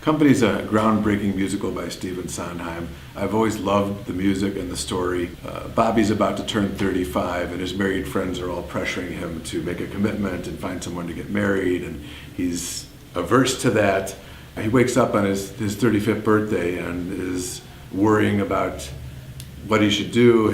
Company's a groundbreaking musical by Stephen Sondheim. I've always loved the music and the story. Bobby's about to turn 35 and his married friends are all pressuring him to make a commitment and find someone to get married, and he's averse to that. He wakes up on his 35th birthday and is worrying about what he should do,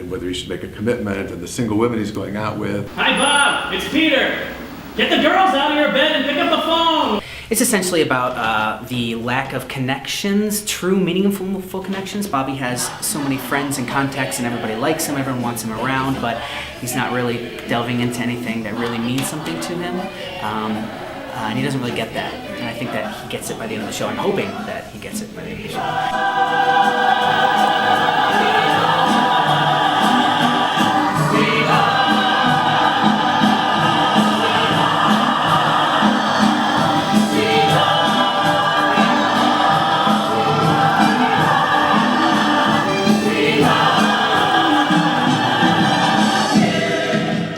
whether he should make a commitment, and the single women he's going out with. Hi Bob, it's Peter. Get the girls out of your bed and pick up the phone. It's essentially about the lack of connections, true meaningful connections. Bobby has so many friends and contacts and everybody likes him, everyone wants him around, but he's not really delving into anything that really means something to him. And he doesn't really get that. And I think that he gets it by the end of the show. I'm hoping that he gets it by the end of the show.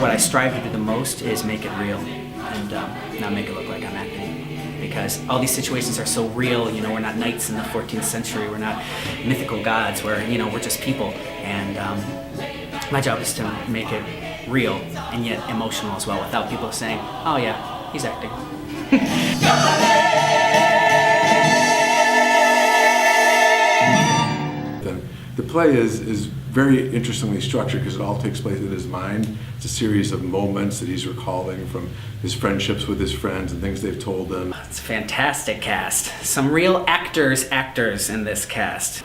What I strive to do the most is make it real and not make it look like I'm acting. Because all these situations are so real, you know, we're not knights in the 14th century, we're not mythical gods, we're just people. And my job is to make it real and yet emotional as well, without people saying, oh yeah, he's acting. The play is very interestingly structured because it all takes place in his mind. It's a series of moments that he's recalling from his friendships with his friends and things they've told him. It's a fantastic cast. Some real actors in this cast.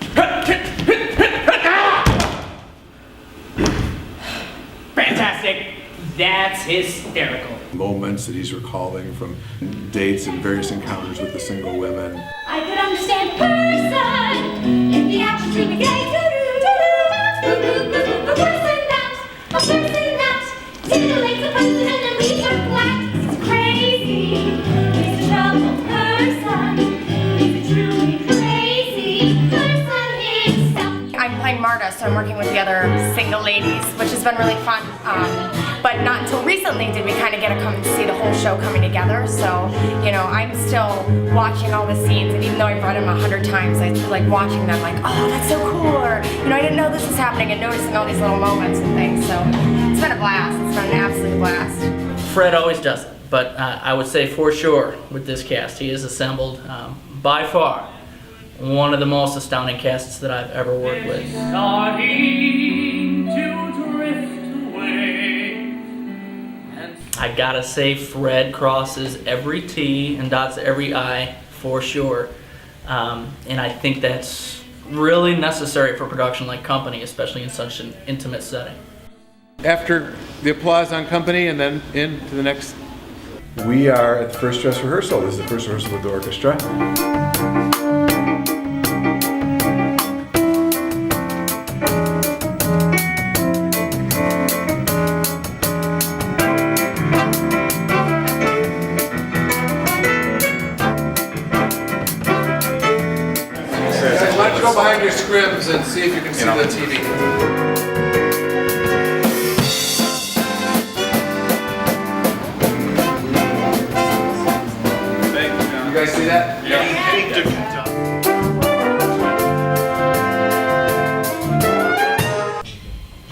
Fantastic. That's hysterical. Moments that he's recalling from dates and various encounters with the single women. I could understand person if the action should be gay. A person that titillates a person and then leaves her flat. He's crazy. He's a troubled person. He's a truly crazy person himself. I'm playing Marta, so I'm working with the other single ladies, which has been really fun. But not until recently did we kind of get to come and see the whole show coming together. So, you know, I'm still watching all the scenes, and even though I've read them 100 times, I like watching them like, oh, that's so cool, or, you know, I didn't know this was happening, and noticing all these little moments and things. So it's been a blast. It's been an absolute blast. Fred always does it, but I would say for sure with this cast, he has assembled by far one of the most astounding casts that I've ever worked with. Starting to drift away. I gotta say, Fred crosses every T and dots every I for sure. And I think that's really necessary for a production like Company, especially in such an intimate setting. After the applause on Company and then into the next, we are at the first dress rehearsal. This is the first rehearsal with the orchestra. Why don't you go behind your scrims and see if you can see the TV. You guys see that? Yeah.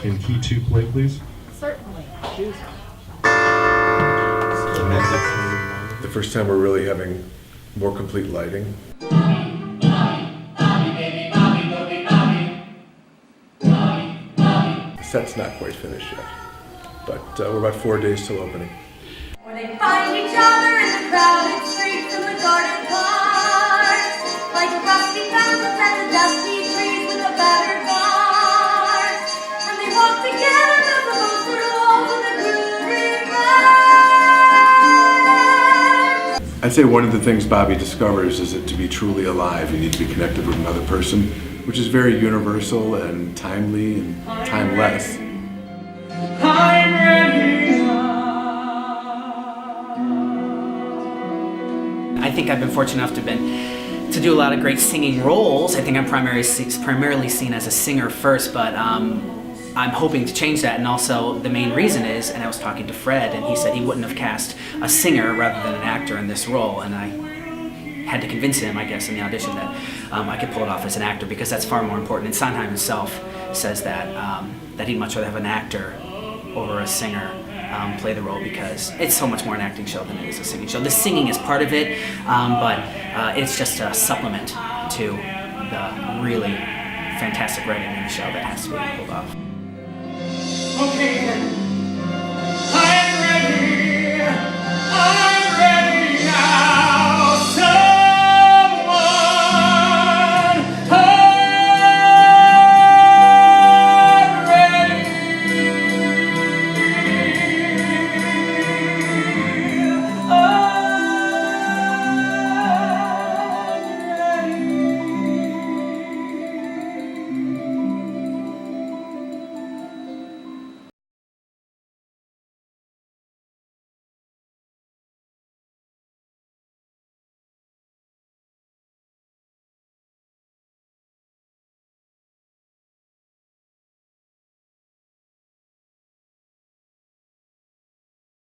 Can key 2 play, please? Certainly. The first time we're really having more complete lighting. The set's not quite finished yet, but we're about 4 days till opening. Where they find each other in the crowded streets and the garden parks, like rusty fountains and the dusty trees with the battered bars, and they walk together down the bolstered walls of the groovy bars. I'd say one of the things Bobby discovers is that to be truly alive, you need to be connected with another person, which is very universal and timely and timeless. I'm ready. I think I've been fortunate enough to do a lot of great singing roles. I think I'm primarily seen as a singer first, but I'm hoping to change that. And also the main reason is, and I was talking to Fred, and he said he wouldn't have cast a singer rather than an actor in this role, and I had to convince him, I guess, in the audition that I could pull it off as an actor, because that's far more important. And Sondheim himself says that that he'd much rather have an actor over a singer play the role, because it's so much more an acting show than it is a singing show. The singing is part of it, but it's just a supplement to the really fantastic writing in the show that has to be pulled off. Okay, then.